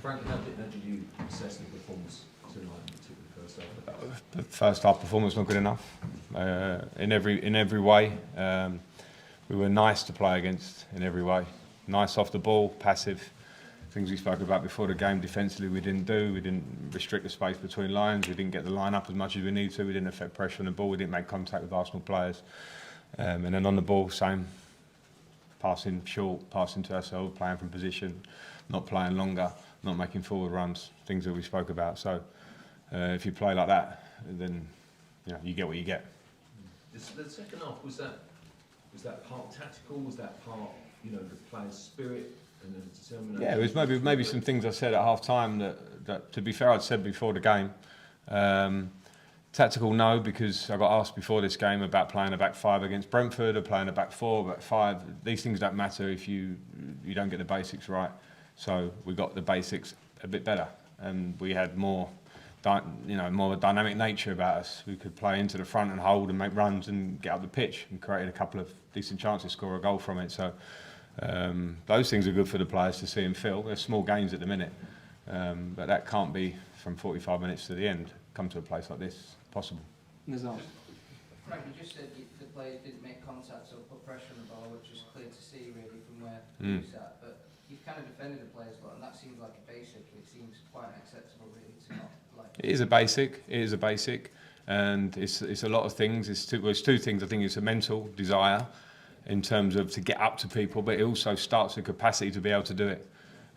Frank, how did you assess the performance tonight, particularly the first half? The first half performance not good enough in every way. We were nice to play against in every way. Nice off the ball, passive. Things we spoke about before the game defensively we didn't do. We didn't restrict the space between lines. We didn't get the line up as much as we needed to. We didn't affect pressure on the ball. We didn't make contact with Arsenal players. And then on the ball, same. Passing short, passing to ourselves, playing from position, not playing longer, not making forward runs. Things that we spoke about. So if you play like that, then you get what you get. The second half, was that part tactical? Was that part the players' spirit? Yeah, it was maybe some things I said at half time that to be fair I'd said before the game. Tactical, no, because I got asked before this game about playing a back five against Brentford or playing a back four, back five. These things don't matter if you don't get the basics right. So we got the basics a bit better, and we had more of a dynamic nature about us. We could play into the front and hold and make runs and get up the pitch and created a couple of decent chances, score a goal from it. So. Those things are good for the players to see and feel. They're small gains at the minute, but that can't be from 45 minutes to the end. Come to a place like this, possible. Frank, you just said the players didn't make contact or put pressure on the ball, which is clear to see really from where you sat. But you've kind of defended the players a lot, and that seems like a basic. It seems quite unacceptable really to not like. It is a basic. It is a basic, and it's a lot of things. It's two things. I think it's a mental desire. In terms of to get up to people, but it also starts the capacity to be able to do it.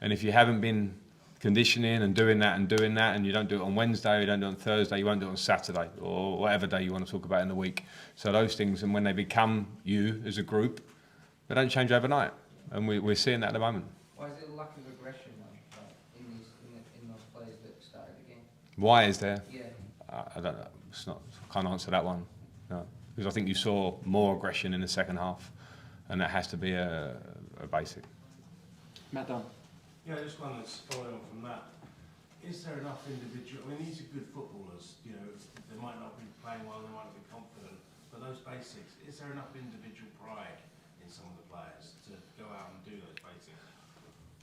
And if you haven't been conditioning and doing that, and you don't do it on Wednesday, you don't do it on Thursday, you won't do it on Saturday, or whatever day you want to talk about in the week. So those things, and when they become you as a group, they don't change overnight. And we're seeing that at the moment. Why is there a lack of aggression in those players that started the game? Why is there? Yeah. I don't know. I can't answer that one. No. Because I think you saw more aggression in the second half, and that has to be a basic. Matt Dunn. Yeah, just one that's following on from that. Is there enough individual? I mean, these are good footballers. They might not be playing well, they might not be confident, but those basics. Is there enough individual pride in some of the players to go out and do those basics?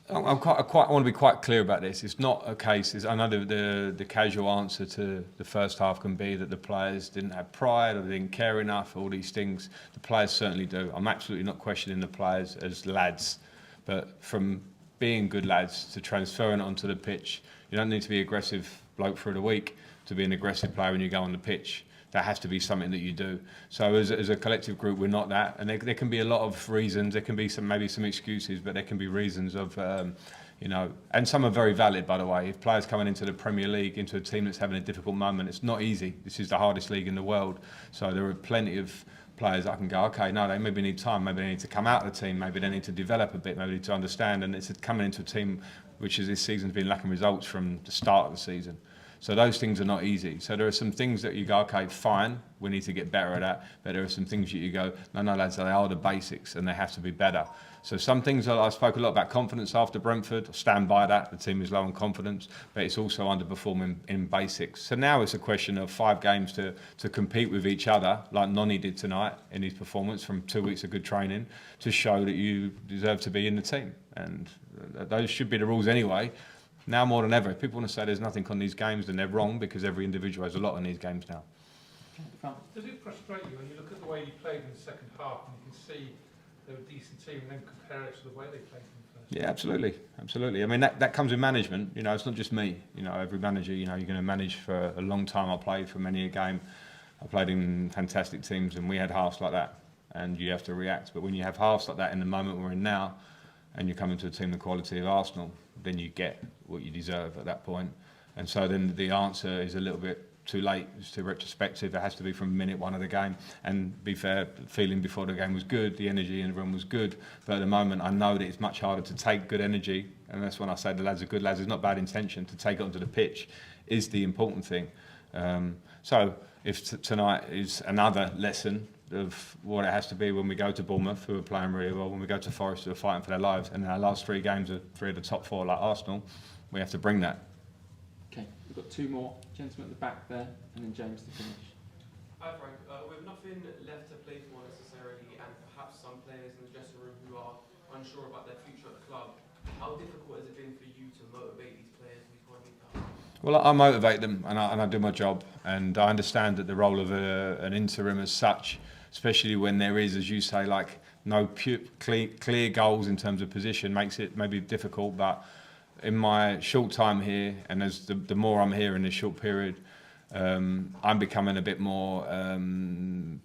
I want to be quite clear about this. It's not a case. I know the casual answer to the first half can be that the players didn't have pride or they didn't care enough. All these things, the players certainly do. I'm absolutely not questioning the players as lads, but from being good lads to transferring it onto the pitch, you don't need to be aggressive bloke through the week to be an aggressive player when you go on the pitch. That has to be something that you do. So as a collective group, we're not that. And there can be a lot of reasons. There can be maybe some excuses, but there can be reasons of, and some are very valid, by the way. If players coming into the Premier League, into a team that's having a difficult moment, it's not easy. This is the hardest league in the world. So there are plenty of players that I can go, okay, no, they maybe need time. Maybe they need to come out of the team. Maybe they need to develop a bit. Maybe they need to understand. And it's coming into a team which is this season's been lacking results from the start of the season. So those things are not easy. So there are some things that you go, okay, fine, we need to get better at that. But there are some things that you go, no, lads, they are the basics and they have to be better. So some things, I spoke a lot about confidence after Brentford. I stand by that. The team is low on confidence, but it's also underperforming in basics. So now it's a question of 5 games to compete with each other, like Noni did tonight in his performance from 2 weeks of good training, to show that you deserve to be in the team. And those should be the rules anyway. Now more than ever, if people want to say there's nothing on these games, then they're wrong, because every individual has a lot on these games now. Does it frustrate you when you look at the way you played in the second half and you can see they're a decent team and then compare it to the way they played in the first? Yeah, absolutely. I mean, that comes with management. It's not just me. Every manager, you're going to manage for a long time. I played for many a game. I played in fantastic teams, and we had halves like that, and you have to react. But when you have halves like that in the moment we're in now, and you're coming to a team the quality of Arsenal, then you get what you deserve at that point. And so then the answer is a little bit too late. It's too retrospective. It has to be from minute one of the game. And be fair, the feeling before the game was good, the energy in the room was good. But at the moment, I know that it's much harder to take good energy. And that's when I say the lads are good lads. It's not bad intention. To take it onto the pitch is the important thing. So if tonight is another lesson of what it has to be when we go to Bournemouth, who are playing really well, when we go to Forest, who are fighting for their lives, and our last 3 games are 3 of the top 4 like Arsenal, we have to bring that. Okay, we've got 2 more gentlemen at the back there, and then James to finish. Hi Frank, with nothing left to play for necessarily, and perhaps some players in the dressing room who are unsure about their future at the club, how difficult has it been for you to motivate these Well, I motivate them and I do my job, and I understand that the role of an interim as such, especially when there is, as you say, like no clear goals in terms of position, makes it maybe difficult. But in my short time here, and as the more I'm here in this short period, I'm becoming a bit more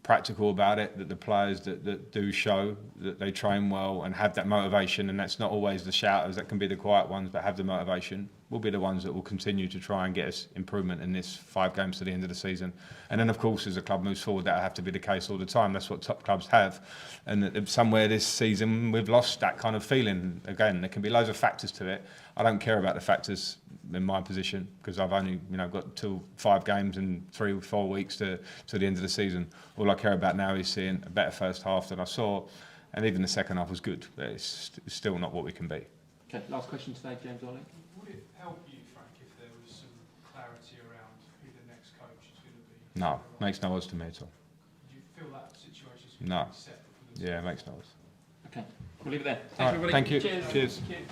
practical about it, that the players that do show that they train well and have that motivation, and that's not always the shouters, that can be the quiet ones, but have the motivation, will be the ones that will continue to try and get us improvement in this 5 games to the end of the season. And then, of course, as the club moves forward, that'll have to be the case all the time. That's what top clubs have. And somewhere this season, we've lost that kind of feeling. Again, there can be loads of factors to it. I don't care about the factors in my position, because I've only got 5 games and 3 or 4 weeks to the end of the season. All I care about now is seeing a better first half than I saw, and even the second half was good, but it's still not what we can be. Okay, last question today, James Ollie. Would it help you, Frank, if there was some clarity around who the next coach is going to be? No, makes no odds to me at all. Do you feel that situation is No. set for the Yeah, it makes no odds. Okay, we'll leave it there. All right, Thanks, everybody. thank you. Cheers. Cheers. Thank you.